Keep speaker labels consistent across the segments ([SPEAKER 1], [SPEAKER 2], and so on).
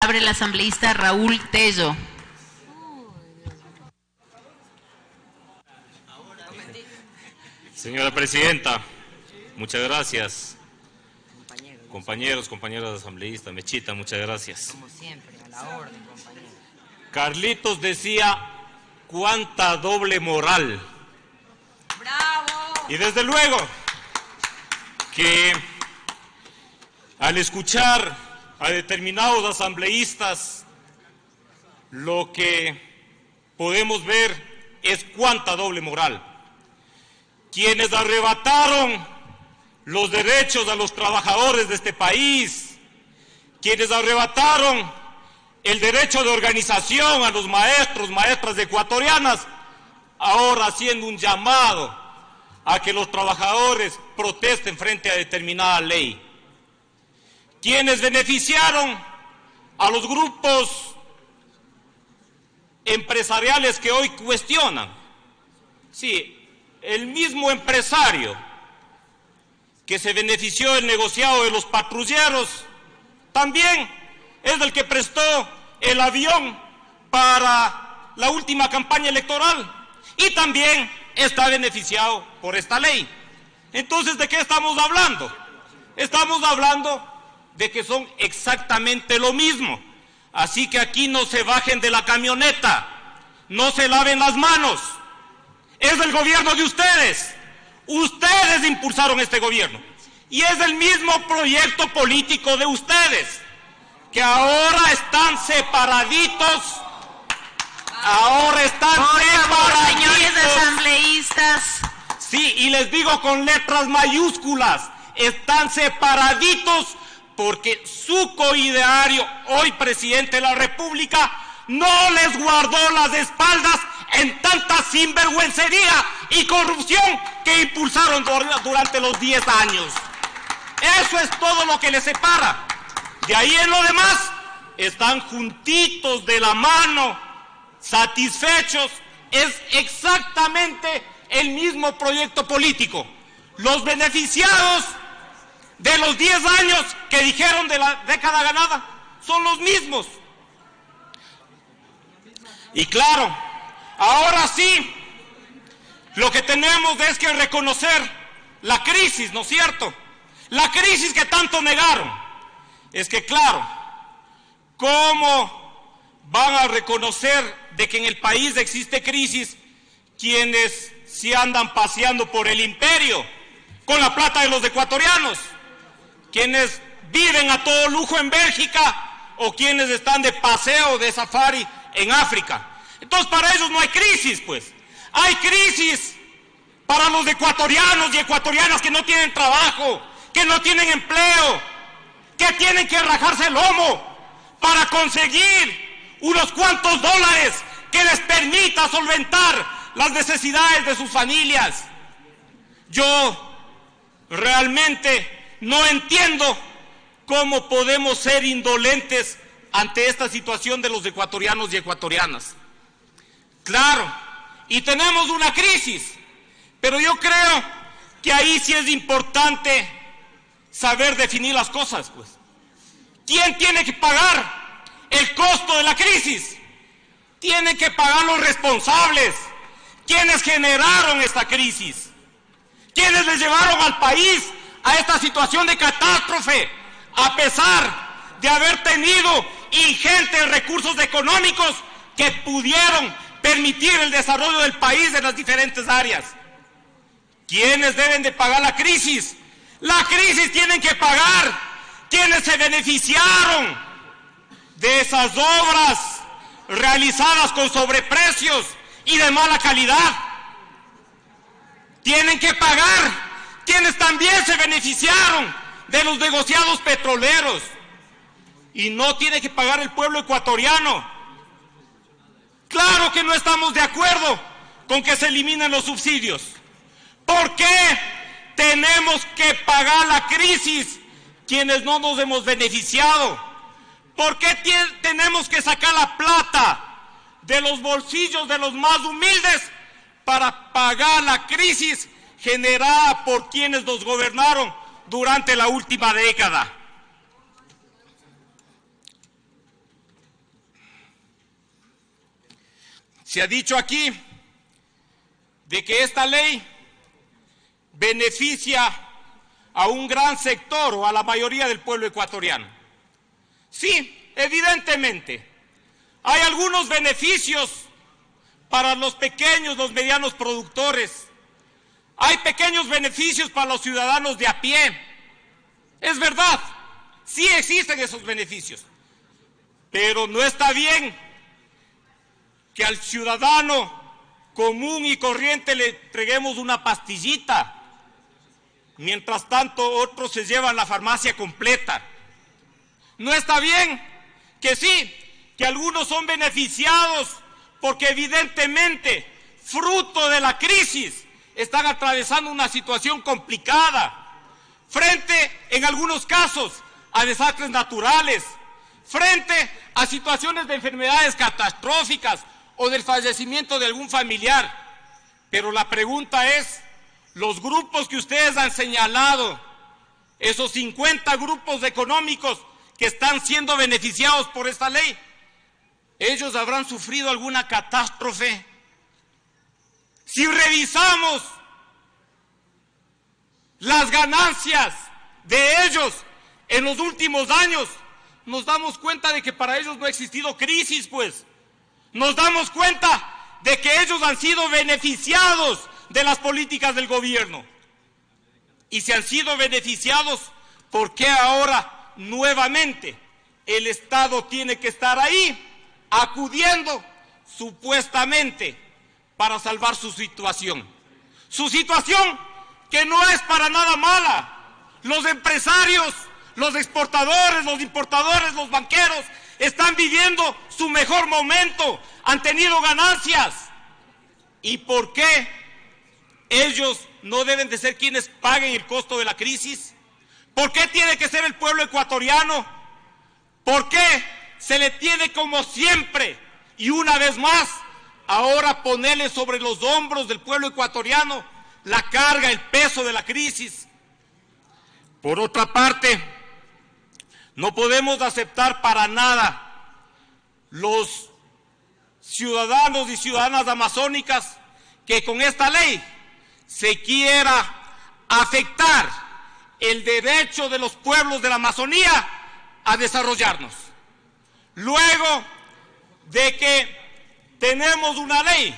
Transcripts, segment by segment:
[SPEAKER 1] Abre el asambleísta Raúl Tello.
[SPEAKER 2] Señora Presidenta, muchas gracias. Compañeros, compañeras asambleístas, Mechita, muchas gracias.
[SPEAKER 3] Como siempre, a la orden, compañero.
[SPEAKER 2] Carlitos decía, cuánta doble moral.
[SPEAKER 3] ¡Bravo!
[SPEAKER 2] Y desde luego que al escuchar a determinados asambleístas, lo que podemos ver es cuánta doble moral. Quienes arrebataron los derechos a los trabajadores de este país, quienes arrebataron el derecho de organización a los maestros, maestras ecuatorianas, ahora haciendo un llamado a que los trabajadores protesten frente a determinada ley. Quienes beneficiaron a los grupos empresariales que hoy cuestionan. Sí, el mismo empresario que se benefició del negociado de los patrulleros, también es el que prestó el avión para la última campaña electoral y también está beneficiado por esta ley. Entonces, ¿de qué estamos hablando? Estamos hablando de que son exactamente lo mismo. Así que aquí no se bajen de la camioneta, no se laven las manos. Es del gobierno de ustedes. Ustedes impulsaron este gobierno y es el mismo proyecto político de ustedes, que ahora están separaditos,
[SPEAKER 1] Señores asambleístas.
[SPEAKER 2] Sí, y les digo con letras mayúsculas, están separaditos porque su coideario, hoy presidente de la República, no les guardó las espaldas en tanta sinvergüencería y corrupción que impulsaron durante los 10 años. Eso es todo lo que les separa. De ahí en lo demás, están juntitos de la mano, satisfechos. Es exactamente el mismo proyecto político. Los beneficiados de los 10 años que dijeron de la década ganada son los mismos. Y claro, ahora sí, lo que tenemos es que reconocer la crisis, ¿no es cierto? La crisis que tanto negaron. Es que claro, ¿cómo van a reconocer de que en el país existe crisis quienes se andan paseando por el imperio con la plata de los ecuatorianos? Quienes viven a todo lujo en Bélgica o quienes están de paseo, de safari en África. Entonces para ellos no hay crisis, pues. Hay crisis para los ecuatorianos y ecuatorianas que no tienen trabajo, que no tienen empleo, que tienen que rajarse el lomo para conseguir unos cuantos dólares que les permita solventar las necesidades de sus familias. Yo realmente no entiendo cómo podemos ser indolentes ante esta situación de los ecuatorianos y ecuatorianas. Claro, y tenemos una crisis, pero yo creo que ahí sí es importante saber definir las cosas, pues. ¿Quién tiene que pagar el costo de la crisis? Tienen que pagar los responsables, quienes generaron esta crisis, quienes les llevaron al país a esta situación de catástrofe, a pesar de haber tenido ingentes recursos económicos que pudieron permitir el desarrollo del país en las diferentes áreas. ¿Quiénes deben de pagar la crisis? La crisis tienen que pagar quienes se beneficiaron de esas obras realizadas con sobreprecios y de mala calidad. Tienen que pagar quienes también se beneficiaron de los negociados petroleros. Y no tiene que pagar el pueblo ecuatoriano. Claro que no estamos de acuerdo con que se eliminen los subsidios. ¿Por qué tenemos que pagar la crisis quienes no nos hemos beneficiado? ¿Por qué tenemos que sacar la plata de los bolsillos de los más humildes para pagar la crisis generada por quienes nos gobernaron durante la última década? Se ha dicho aquí de que esta ley beneficia a un gran sector o a la mayoría del pueblo ecuatoriano. Sí, evidentemente, hay algunos beneficios para los pequeños, los medianos productores. Hay pequeños beneficios para los ciudadanos de a pie. Es verdad, sí existen esos beneficios, pero no está bien que al ciudadano común y corriente le entreguemos una pastillita, mientras tanto otros se llevan la farmacia completa. No está bien que sí, que algunos son beneficiados porque evidentemente, fruto de la crisis, están atravesando una situación complicada, frente, en algunos casos, a desastres naturales, frente a situaciones de enfermedades catastróficas o del fallecimiento de algún familiar. Pero la pregunta es, los grupos que ustedes han señalado, esos 50 grupos económicos que están siendo beneficiados por esta ley, ¿ellos habrán sufrido alguna catástrofe? Si revisamos las ganancias de ellos en los últimos años, nos damos cuenta de que para ellos no ha existido crisis, pues. Nos damos cuenta de que ellos han sido beneficiados de las políticas del gobierno. Y si han sido beneficiados, ¿por qué ahora nuevamente el Estado tiene que estar ahí, acudiendo supuestamente para salvar su situación? Su situación que no es para nada mala. Los empresarios, los exportadores, los importadores, los banqueros están viviendo su mejor momento, han tenido ganancias. ¿Y por qué ellos no deben de ser quienes paguen el costo de la crisis? ¿Por qué tiene que ser el pueblo ecuatoriano? ¿Por qué se le tiene, como siempre y una vez más, ahora ponerle sobre los hombros del pueblo ecuatoriano la carga, el peso de la crisis? Por otra parte, no podemos aceptar para nada los ciudadanos y ciudadanas amazónicas que con esta ley se quiera afectar el derecho de los pueblos de la Amazonía a desarrollarnos. Luego de que tenemos una ley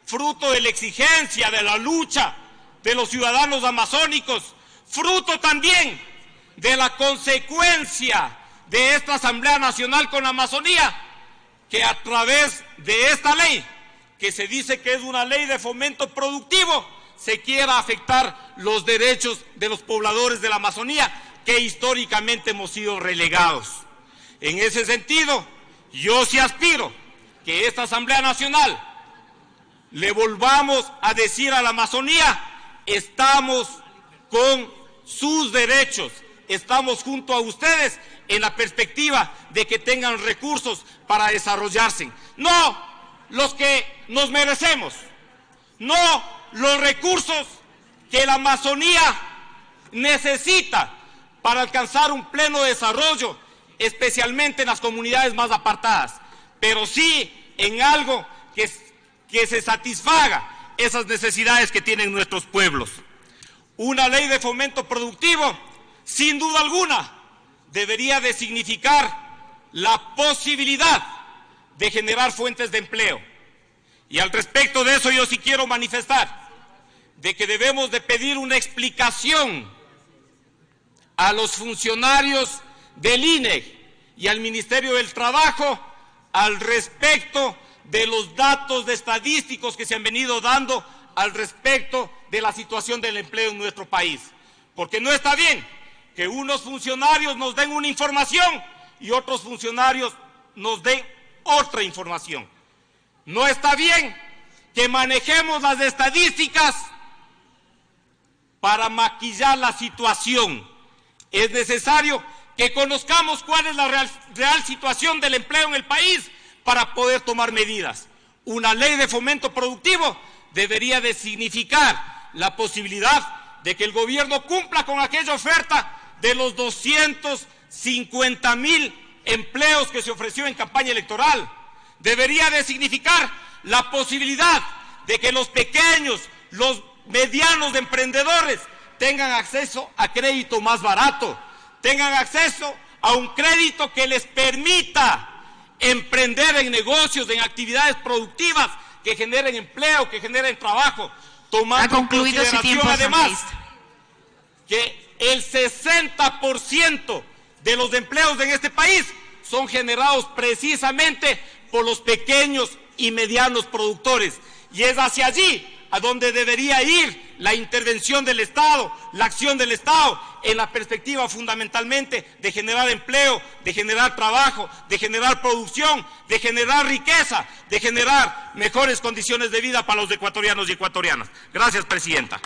[SPEAKER 2] fruto de la exigencia, de la lucha de los ciudadanos amazónicos, fruto también de la consecuencia de esta Asamblea Nacional con la Amazonía, que a través de esta ley, que se dice que es una ley de fomento productivo, se quiera afectar los derechos de los pobladores de la Amazonía, que históricamente hemos sido relegados. En ese sentido, yo sí aspiro que esta Asamblea Nacional le volvamos a decir a la Amazonía: estamos con sus derechos, estamos junto a ustedes en la perspectiva de que tengan recursos para desarrollarse. No los que nos merecemos, no los recursos que la Amazonía necesita para alcanzar un pleno desarrollo, especialmente en las comunidades más apartadas, pero sí en algo que se satisfaga esas necesidades que tienen nuestros pueblos. Una ley de fomento productivo, sin duda alguna, debería de significar la posibilidad de generar fuentes de empleo. Y al respecto de eso yo sí quiero manifestar de que debemos de pedir una explicación a los funcionarios del INEC y al Ministerio del Trabajo al respecto de los datos estadísticos que se han venido dando al respecto de la situación del empleo en nuestro país. Porque no está bien que unos funcionarios nos den una información y otros funcionarios nos den otra información. No está bien que manejemos las estadísticas para maquillar la situación. Es necesario que conozcamos cuál es la real situación del empleo en el país para poder tomar medidas. Una ley de fomento productivo debería de significar la posibilidad de que el gobierno cumpla con aquella oferta de los 250,000 empleos que se ofreció en campaña electoral. debería de significar la posibilidad de que los pequeños, los medianos emprendedores tengan acceso a crédito más barato, tengan acceso a un crédito que les permita emprender en negocios, en actividades productivas que generen empleo, que generen trabajo, tomando en consideración además que el 60% de los empleos en este país son generados precisamente por los pequeños y medianos productores, y es hacia allí a donde debería ir la intervención del Estado, la acción del Estado, en la perspectiva fundamentalmente de generar empleo, de generar trabajo, de generar producción, de generar riqueza, de generar mejores condiciones de vida para los ecuatorianos y ecuatorianas. Gracias, Presidenta.